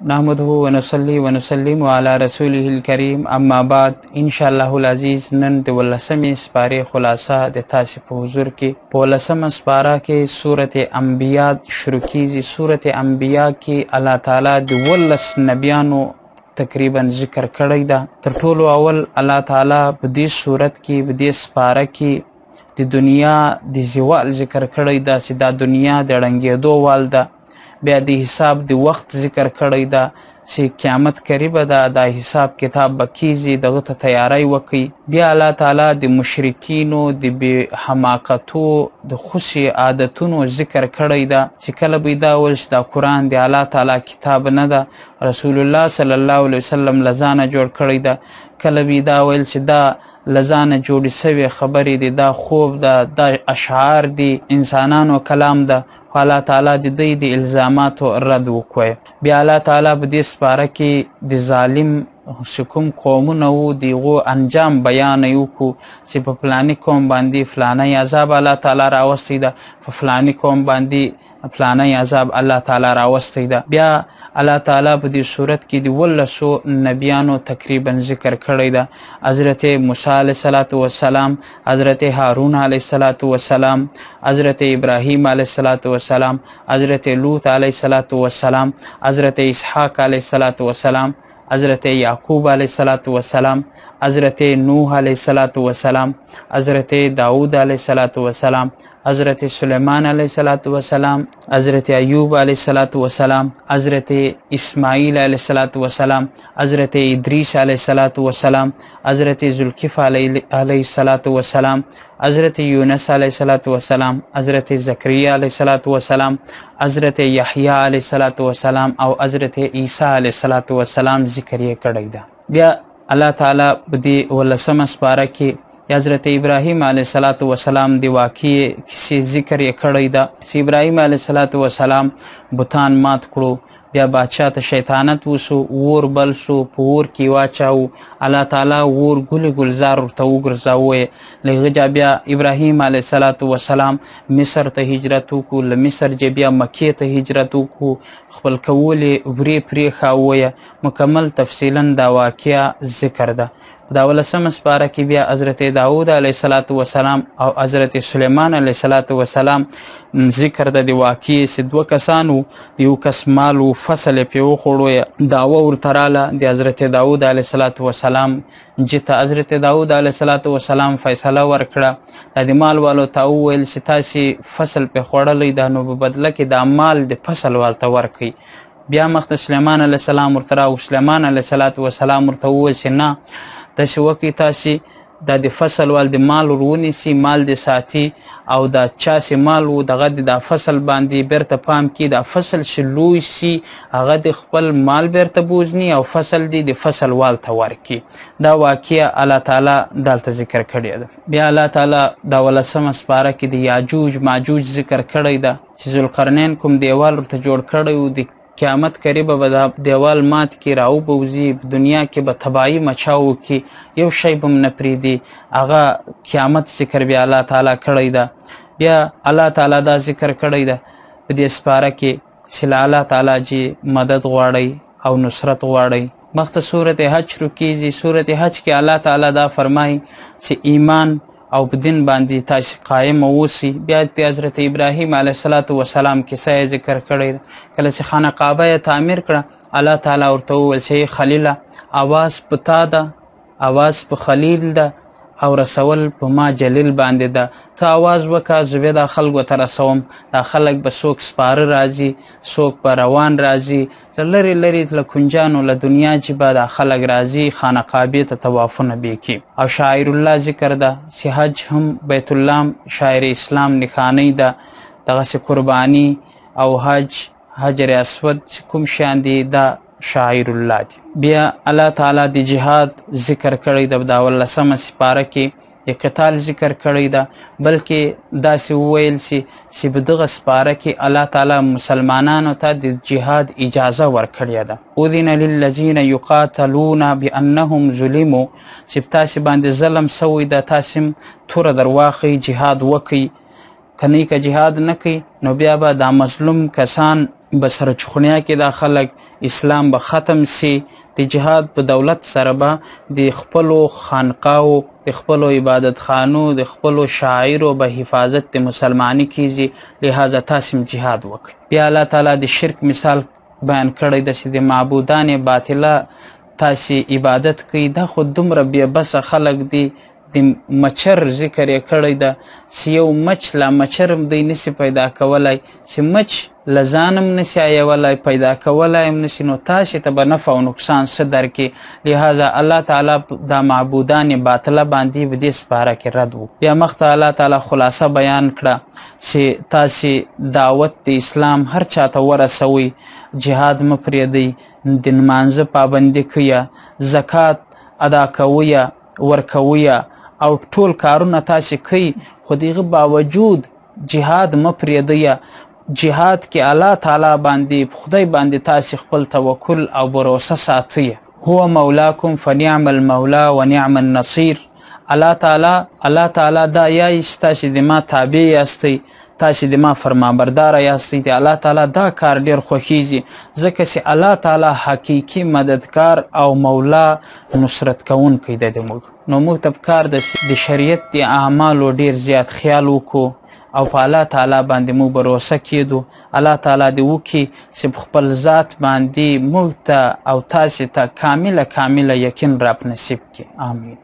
نحمده ونصلي ونسلم على رسوله الكريم اما بعد ان شاء الله العزیز نن د 18مې سپارې خلاصه د تاسې په حضور کې په 18مه سپاره کې سورت انبیاء شروع کیږي. سورت انبیاء کې الله تعالی د 18 نبیانو تقریبا ذکر کړی ده. تر ټولو اول الله تعالی په دې سورت کې په دې سپاره کې د دنیا د زوال ذکر کړی ده چې دا دنیا د ړنګېدو وال ده. بیا د حساب د وخت ذکر کړی ده چې قیامت قریبه ده، دا حساب کتاب به کیږي، دغه ته تیاری وکړي. بیا الله تعالی د مشرکینو د بې حماقتو د خوشي عادتونو ذکر کړی ده چې کله به دا ویل چې دا قرآن د الله تعالی کتاب نه ده، رسول الله صلی الله علیه وسلم له ځانه جوړ کړی ده. کله به دا ویل چې دا له ځانه جوړې سوې خبرې دي، دا خوب ده، دا اشعار دي، انسانانو کلام ده. خو الله تعالی د دوی د الزاماتو رد وکړی. بیا الله تعالی په دې سپاره کې د ظالم چې کوم قومونه وو د هغو انجام بیان یې وکړو چې په فلاني قوم باندې فلانی عذاب الله تعالی راوستی ده، په فلاني قوم باندې فلانی عذاب الله تعالی راوستی ده. بیا الله تعالی په دې صورت کې د 18 نبیانو تقریبا ذکر کړی ده. حضرت موسی علیه السلام، حضرت هارون علیه السلام، حضرت ابراهیم علیه السلام، حضرت لوط علیه السلام، حضرت اسحاق علیه السلام، حضرت یعقوب علیه السلام، حضرت نوح علیه السلام، حضرت داود علیه السلام، حضرت سلیمان علیه السلام، حضرت ایوب علیه السلام، حضرت اسماعیل علیه السلام، حضرت ادریس علیه السلام، حضرت ذوالکفل علیه السلام، حضرت یونس علیه السلام، حضرت زکریا علیه السلام، حضرت یحیی علیه السلام او حضرت عیسی علیه السلام ذکر یې کړی ده. بیا الله تعالی په دې 18مه سپاره کې حضرت ابراهیم علیه السلام د واقعې کیسې ذکر یې کړی ده چې ابراهیم علیه السلام بوتان مات کړو. بیا بادشاه ته شیطانت وسو، اور بل سو، په اور کې واچاو. الله تعالی اور ګل ګلزار ورته وګرځاوه. له هغه بیا ابراهیم علیه السلام مصر ته هجرت وکړو، له مصر بیا مکې ته هجرت وکړو، خپل کولې ورې پرېښاوه. مکمل تفصیلا دا واقعه ذکر ده. دا 18مه سپاره کې بیا حضرت داود علیه السلام او حضرت سلیمان علیه السلام ذکر ده د واقعې چې 2 کسانو، د یو کس مال و فصل یې پرې وخوړو، دعوه ورته راله د حضرت داود علیه السلام جته. حضرت داود علیه السلام فیصله ورکړه، دا د مال والو ته وویل چې تاسې فصل پرې خوړلی ده، نو په بدله کې دا مال د فصل والته ورکړئ. بیا مخته سلیمان علیه السلام ورته راغی. سلیمان علیه السلام ورته وویل چې نه، داسې وکړئ تاسې دا د فصل وال د مال ورونیسي، مال د ساتي، او دا چا چې مال و دغه د فصل باندې بیرته پام کړي، دا فصل چې لوی سي هغه د خپل مال بیرته بوزني او فصل دی د فصل وال ته ورکړي. دا واقعه الله تعالی دلته ذکر کړې ده. بیا الله تعالی دا 18مه سپاره کې د یاجوج ماجوج ذکر کړی ده چې ذوالقرنین کوم دیوال ورته جوړ کړی و، د قیامت قریبه به دا دیوال مات کې راوبوځي، دنیا کې به تباهي مچاو کې یو شی به هم نه پرېږدي. هغه قیامت ذکر بیا الله تعالی کړی ده. بیا الله تعالی دا ذکر کړی ده په دې سپاره کې چې له الله تعالی چې مدد غواړئ او نصرت غواړئ. مخته صورت حج شروع کیږي. صورت حج کې الله تعالی دا فرمایي چې ایمان او په دین باندې تاسې قایم اوسئ. بیا د حضرت ابراهیم علیه السلام کیسه یې ذکر کړی ده. کله چې خانه کعبه یې تعمیر کړه، الله تعالی ورته وویل چې خلیله، اواز په تا ده، اواز په خلیل ده، او رسول په ما جلیل باندې ده. ته اواز وکړه، زه بیا دا خلکو ته رسوم. دا خلک به څوک سپاره راځي، څوک به روان راځي، له لرې لرې له کنجانو له دنیا چې به دا خلک راځي خانه کعبې ته طوافونه به یې کوي. او شاعر الله ذکر ده چې حج هم بیت الله شاعر اسلام نښانۍ ده. دغسې قرباني او حج، حجر اسود چې کوم شیان دي دا شاعر الله دی. بیا الله تعالی د جهاد ذکر کړی ده. دا 18مه سپاره کې د قتال ذکر کړی ده، بلکې داسې وویل چې په دغه سپاره کې الله تعالی مسلمانانو ته د جهاد اجازه ورکړې ده. اذن للذین یقاتلون بانهم ظلموا، چې تاسې باندې ظلم سوی ده، تاسې توره در واخئ، جهاد وکئ. کنی که جهاد نه کوي نو بیا به دا مظلوم کسان به سره چخونیا کې دا خلک اسلام به ختم سي. د جهاد په دولت سره به د خپلو خانقاو د خپلو عبادت خانو د خپلو شاعرو به حفاظت د مسلمانی کیږي. لہذا تاسې جهاد وکړئ. بیا الله تعالی د شرک مثال بیان کړی ده چې د معبودان باطله تاسې عبادت کوي. دا خو دومره بېبسه خلک دي. د مچر ذکر یې کړی ده چې یو مچ لا مچر هم دی نسي پیدا کولی، چې مچ له ځان هم نسي عیولی، پیدا کولی هم نسي، نو تاسې ته به نفع او نقصان څه درکړي. لہذا الله تعالی دا معبودان باطله باندې په دې سپاره کې رد و. بیا مخته الله تعالی خلاصه بیان کړه چې تاسې دعوت د اسلام هر چاته ورسوئ، جهاد مه پرېږدئ، د لمانځه پابندي کویه، زکات ادا کویه، ورکویه او ټول کارونه تاسې کوي، خو د هغه باوجود جهاد مه پرېږدئ. جهاد کې الله تعالی باندې خدای باندې تاسې خپل توکل او بروسه ساتئ. هو مولاکم فنعم المولا و نعم النصیر. الله تعالی دا یایست تاسې د ما تابع یاستئ، تاسې د ما فرمانبرداره یاستئ. د الله تعالی دا کار ډېر خوښیږي ځکه چې الله تعالی حقیقي مددگار او مولا نصرت کوونکی دی د موږ. نو موږ ته پکار ده د شریعت د اعمالو ډېر زیات خیال وکړو او په الله تعالی باندې موږ بروسه کېدو. الله تعالی دې وکړي چې په خپل ذات باندې موږ ته او تاسې ته کامله یقین را په نصیب کړي. آمین.